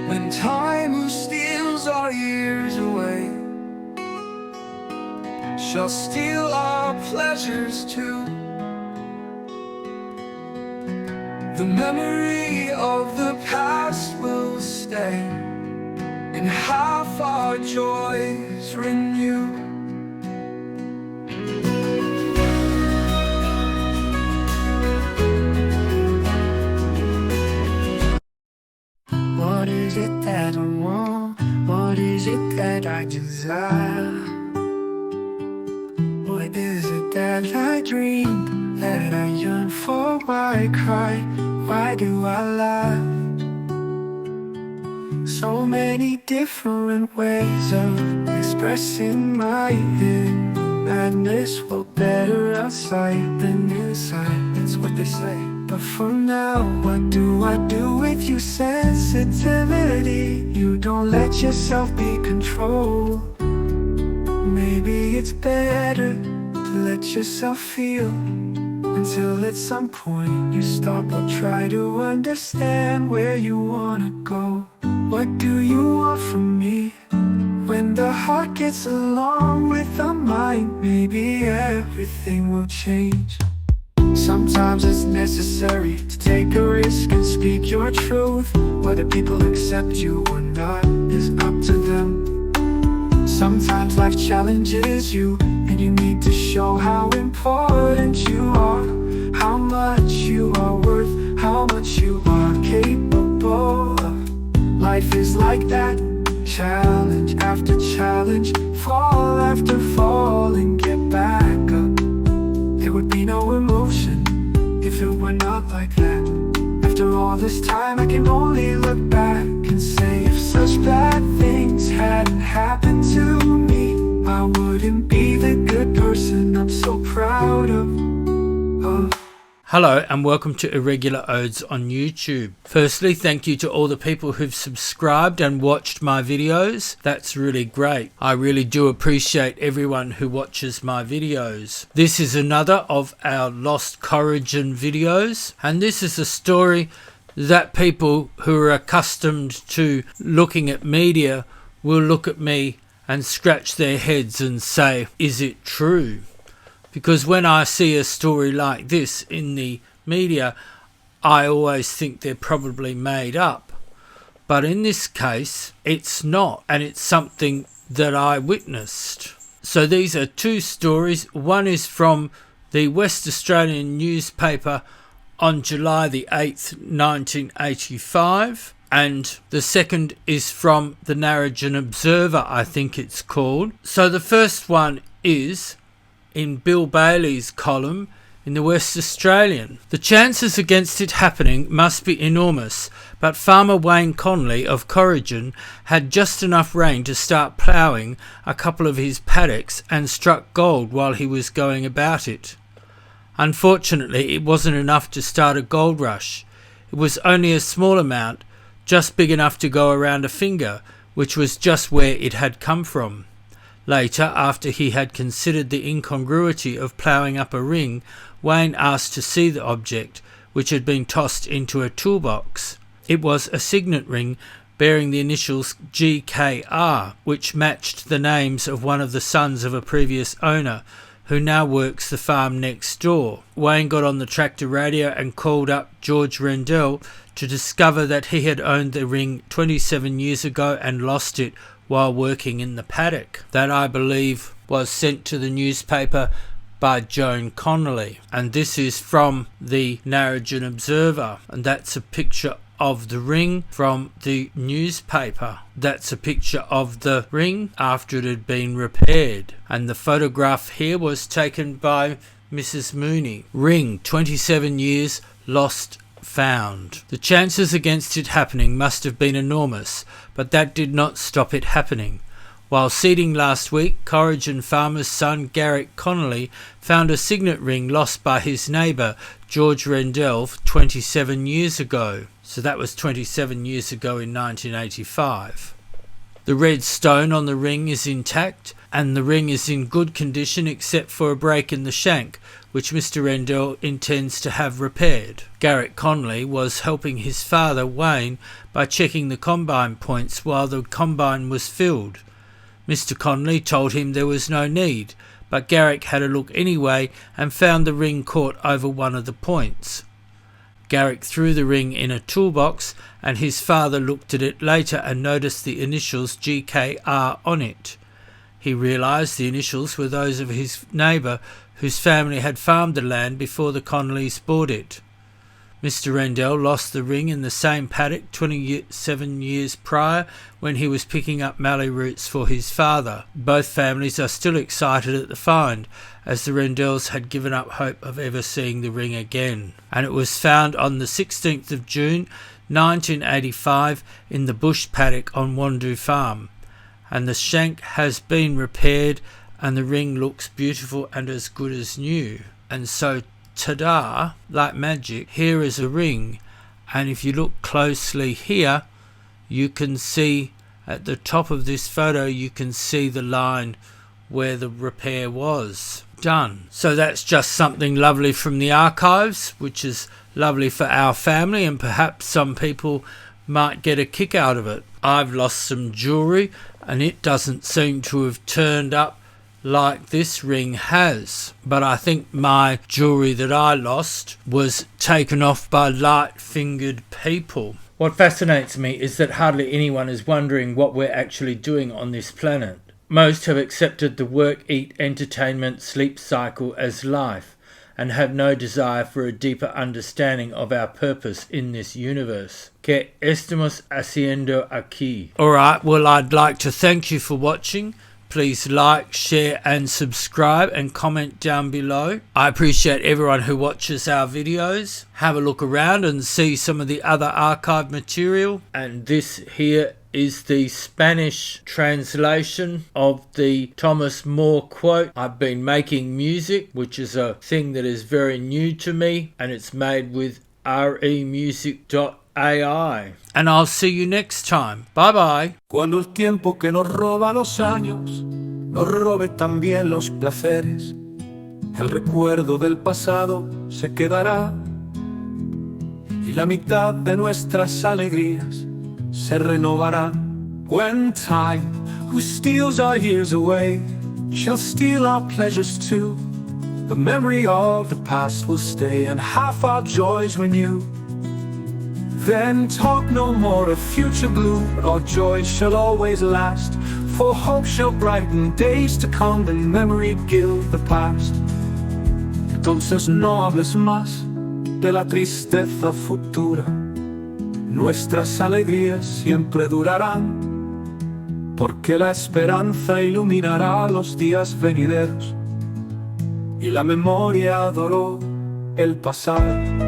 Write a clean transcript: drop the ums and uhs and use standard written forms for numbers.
when time steals our years away, shall steal our pleasures too. The memory of the past will stay, and half our joys renew. What is it that I want? What is it that I desire? What is it that I dream, that I yearn for? Why I cry? Why do I laugh? So many different ways of expressing my inner madness. Well, better outside than inside, that's what they say. But for now, what do I do with you? Sensitivity, you don't let yourself be controlled. Maybe it's better to let yourself feel, until at some point you stop or try to understand where you wanna go. What do you want from me? When the heart gets along with the mind, maybe everything will change. Sometimes it's necessary to take a risk and speak your truth. Whether people accept you or not is up to them. Sometimes life challenges you, and you need to show how important you are, how much you are worth, how much you are capable of. Life is like that, challenge after challenge, fall after fall, and get back up. There would be no emotion if it were not like that. After all this time, I can only look back and say, if such bad things hadn't happened to me, I wouldn't be the good person I'm so proud of. Hello and welcome to Irregular Odes on YouTube. Firstly, thank you to all the people who've subscribed and watched my videos. That's really great. I really do appreciate everyone who watches my videos. This is another of our Lost Corrigin videos, and this is a story that people who are accustomed to looking at media will look at me and scratch their heads and say, is it true? Because when I see a story like this in the media, I always think they're probably made up. But in this case, it's not, and it's something that I witnessed. So these are two stories. One is from the West Australian newspaper on July the 8th, 1985. And the second is from the Narrogin Observer, I think it's called. So the first one is in Bill Bailey's column in the West Australian. The chances against it happening must be enormous, but farmer Wayne Connelly of Corrigin had just enough rain to start ploughing a couple of his paddocks and struck gold while he was going about it. Unfortunately, it wasn't enough to start a gold rush. It was only a small amount, just big enough to go around a finger, which was just where it had come from. Later, after he had considered the incongruity of ploughing up a ring, Wayne asked to see the object, which had been tossed into a toolbox. It was a signet ring bearing the initials GKR, which matched the names of one of the sons of a previous owner, who now works the farm next door. Wayne got on the tractor radio and called up George Rendell to discover that he had owned the ring 27 years ago and lost it while working in the paddock. That, I believe, was sent to the newspaper by Joan Connelly. And this is from the Narrogin Observer. And that's a picture of the ring from the newspaper. That's a picture of the ring after it had been repaired. And the photograph here was taken by Mrs. Mooney. Ring, 27 years, lost, found. The chances against it happening must have been enormous, but that did not stop it happening. While seeding last week, Corrigin farmer's son Garrick Connelly found a signet ring lost by his neighbour George Rendell 27 years ago. So that was 27 years ago in 1985. The red stone on the ring is intact, and the ring is in good condition except for a break in the shank, which Mr. Rendell intends to have repaired. Garrick Connelly was helping his father Wayne by checking the combine points while the combine was filled. Mr. Connelly told him there was no need, but Garrick had a look anyway and found the ring caught over one of the points. Garrick threw the ring in a toolbox, and his father looked at it later and noticed the initials GKR on it. He realised the initials were those of his neighbour whose family had farmed the land before the Connellys bought it. Mr. Rendell lost the ring in the same paddock 27 years prior when he was picking up mallee roots for his father. Both families are still excited at the find, as the Rendells had given up hope of ever seeing the ring again. And it was found on the 16th of June 1985 in the bush paddock on Wando farm. And the shank has been repaired and the ring looks beautiful and as good as new. And so ta-da, like magic, here is a ring, and if you look closely here you can see at the top of this photo you can see the line where the repair was done. So that's just something lovely from the archives, which is lovely for our family, and perhaps some people might get a kick out of it. I've lost some jewellery and it doesn't seem to have turned up like this ring has, but I think my jewellery that I lost was taken off by light-fingered people. What fascinates me is that hardly anyone is wondering what we're actually doing on this planet. Most have accepted the work, eat, entertainment, sleep cycle as life, and have no desire for a deeper understanding of our purpose in this universe. ¿Qué estamos haciendo aquí? Alright, well, I'd like to thank you for watching. Please like, share and subscribe and comment down below. I appreciate everyone who watches our videos. Have a look around and see some of the other archive material. And this here is the Spanish translation of the Thomas More quote. I've been making music, which is a thing that is very new to me, and it's made with remusic.ai. And I'll see you next time. Bye bye. Cuando el tiempo que nos roba los años nos robe también los placeres, el recuerdo del pasado se quedará y la mitad de nuestras alegrías se renovarán. When time, who steals our years away, shall steal our pleasures too, the memory of the past will stay and half our joys renew. Then talk no more of future gloom, but our joy shall always last, for hope shall brighten days to come and memory gild the past. Entonces no hables más de la tristeza futura, nuestras alegrías siempre durarán, porque la esperanza iluminará los días venideros y la memoria adoró el pasado.